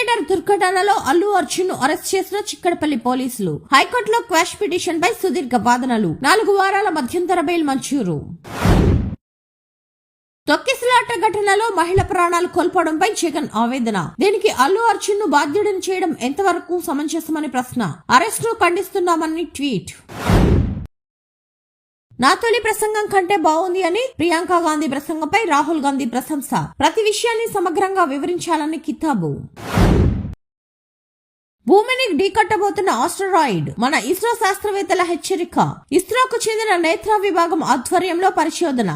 Theatre దుర్ఘటనలో Allu Arjun ను arrest చేసిన చిక్కడపల్లి పోలీసులు. హైకోర్టులో క్వాష్ పిటిషన్ పై సుదీర్ఘ వాదనలు. 4 వారాల మధ్యంతర బెయిల్ మంజూరు. తొక్కిసలాట ఘటనలో మహిళ ప్రాణాలు కోల్పోవడంపై జగన్ ఆవేదన. దీనికి అల్లు అర్జున్ ను బాధ్యుడిని చేయడం ఎంతవరకు సమంజసమని ప్రశ్న. అరెస్టును ఖండిస్తున్నామని ట్వీట్. నా తొలి ప్రసంగం కంటే బాగుంది అని ప్రియాంక గాంధీ ప్రసంగంపై రాహుల్ గాంధీ ప్రశంస. ప్రతి విషయాన్ని సమగ్రంగా వివరించాలని కితాబు. భూమిని ఢీకట్టబోతున్న ఆస్ట్రాయిడ్, మన ఇస్రో శాస్త్రవేత్తల హెచ్చరిక. ఇస్రోకు చెందిన నేత్ర విభాగం ఆధ్వర్యంలో పరిశోధన.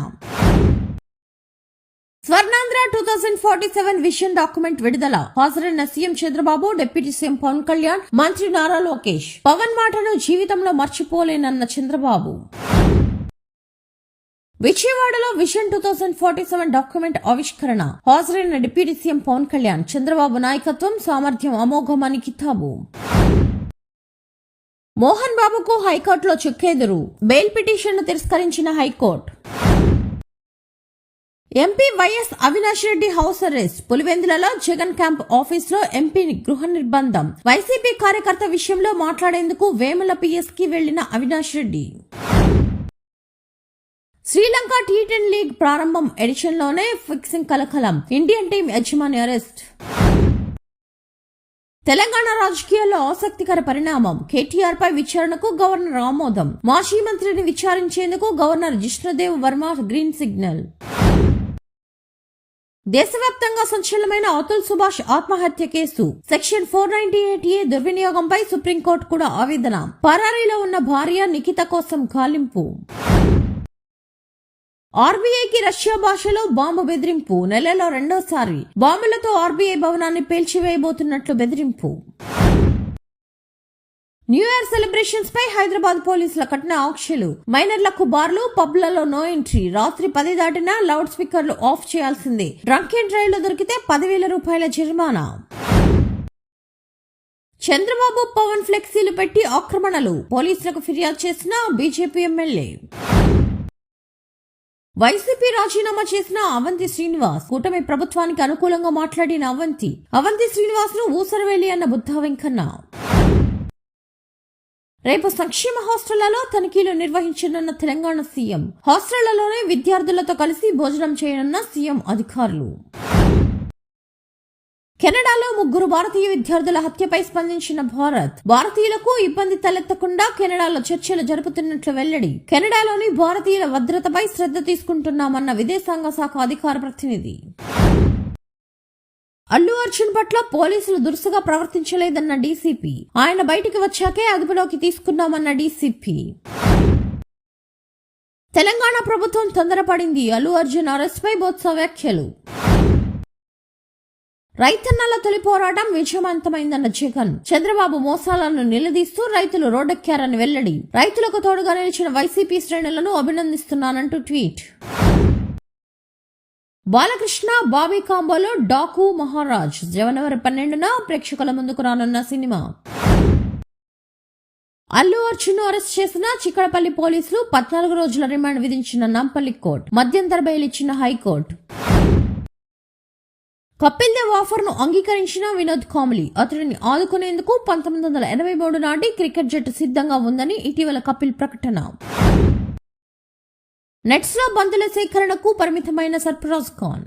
స్వర్ణాంధ్ర 2047 విజన్ డాక్యుమెంట్ విడుదల. హాజరైన CM Chandrababu, deputy CM Pawan Kalyan, మంత్రి నారా లోకేష్. పవన్ మాటను జీవితంలో మర్చిపోలేనన్న చంద్రబాబు. విజయవాడలో విజన్ 2047 డాక్యుమెంట్ ఆవిష్కరణ. హాజరైన డిప్యూటీ సీఎం పవన్ కళ్యాణ్. చంద్రబాబు నాయకత్వం, సామర్థ్యం అమోఘమని కితాబు. మోహన్ బాబుకు హైకోర్టులో చుక్కెదురు. బెయిల్ పిటిషన్ ను తిరస్కరించిన high court. MP YS Avinash Reddy house arrest. పులివెందులలో జగన్ క్యాంప్ ఆఫీసులో ఎంపీ గృహ నిర్బంధం. వైసీపీ కార్యకర్త విషయంలో మాట్లాడేందుకు వేముల పిఎస్ కి వెళ్లిన అవినాష్ రెడ్డి. శ్రీలంక టీ10 లీగ్ ప్రారంభం ఎడిషన్ లోనే ఫిక్సింగ్ కలకలం. ఇండియన్ టీం యజమాని అరెస్ట్. తెలంగాణ రాజకీయాల్లో ఆసక్తికర పరిణామం. కేటీఆర్ పై విచారణకు గవర్నర్ ఆమోదం. మాజీ మంత్రిని విచారించేందుకు governor Jishnudev Varma green signal. దేశవ్యాప్తంగా సంచలనమైన అతుల్ సుభాష్ ఆత్మహత్య కేసు. సెక్షన్ 498A దుర్వినియోగంపై సుప్రీంకోర్టు కూడా ఆవేదన. పరారీలో ఉన్న భార్య నిఖిత కోసం గాలింపు. ఆర్బీఐకి రష్యా భాషలో బాంబు బెదిరింపు. నెలలో రెండోసారి బాంబులతో ఆర్బీఐ భవనాన్ని పేల్చివేయబోతున్నట్లు బెదిరింపు. న్యూ ఇయర్ సెలబ్రేషన్స్ పై హైదరాబాద్ పోలీసుల కఠిన ఆంక్షలు. మైనర్లకు బార్లు, పబ్లలో నో ఎంట్రీ. రాత్రి 10 దాటినా లౌడ్ స్పీకర్లు ఆఫ్ చేయాల్సిందే. డ్రంక్ అండ్ డ్రైవ్ లో దొరికితే 10,000 రూపాయల జరిమానా. చంద్రబాబు పవన్ ఫ్లెక్సీలు పెట్టి ఆక్రమణలు. పోలీసులకు ఫిర్యాదు చేసిన బీజేపీ ఎమ్మెల్యే. వైసీపీ రాజీనామా చేసిన అవంతి శ్రీనివాస్. కూటమి ప్రభుత్వానికి అనుకూలంగా మాట్లాడిన అవంతి శ్రీనివాస్ ను ఊసరవేలి అన్న బుద్ధా వెంకన్న. రేపు సంక్షేమ హాస్టళ్లలో తనిఖీలు నిర్వహించనున్న తెలంగాణ సీఎం. హాస్టళ్లలోనే విద్యార్థులతో కలిసి భోజనం చేయనున్న సీఎం అధికారులు. కెనడాలో 3 భారతీయ విద్యార్థుల హత్యపై స్పందించిన భారతీయులకు ఇబ్బంది తలెత్తకుండా కెనడాలో చర్చలు జరుపుతున్నట్లు వెల్లడి. కెనడాలోని భారతీయుల భద్రతపై శ్రద్ధ తీసుకుంటున్నామన్న విదేశాంగ శాఖ అధికార ప్రతినిధి. అల్లు అర్జున్ పట్ల పోలీసులు దురుసుగా ప్రవర్తించలేదన్న డీసీపీ. ఆయన బయటికి వచ్చాకే అదుపులోకి తీసుకున్నామన్న డీసీపీ. తెలంగాణ ప్రభుత్వం తొందరపడింది. అల్లు అర్జున్ అరెస్ట్ పై బొత్స వ్యాఖ్యలు. రైతన్నల తొలి పోరాటం విజయవంతమైందన్న జగన్. చంద్రబాబు మోసాలను నిలదీస్తూ రైతులు రోడ్డెక్కారని వెల్లడి. రైతులకు తోడుగా నిలిచిన వైసీపీ శ్రేణులను అభినందిస్తున్నానంటూ ట్వీట్. బాలకృష్ణ బాబీ కాంబోలో డాకు మహారాజ్. జనవరి 12న ప్రేక్షకుల ముందుకు రానున్న సినిమా. అల్లు అర్జున్ అరెస్ట్ చేసిన చిక్కడపల్లి పోలీసులు. 14 రోజుల రిమాండ్ విధించిన నాంపల్లి కోర్టు. మధ్యంతర బెయిల్ ఇచ్చిన హైకోర్టు. కపిల్ దేవ్ ఆఫర్ ను అంగీకరించిన వినోద్ కాంబ్లీ. అతడిని ఆదుకునేందుకు 1983 నాటి క్రికెట్ జట్టు సిద్ధంగా ఉందని ఇటీవల కపిల్ ప్రకటన. నెట్స్ లో బంతుల సేకరణకు పరిమితమైన సర్ఫరాజ్ ఖాన్.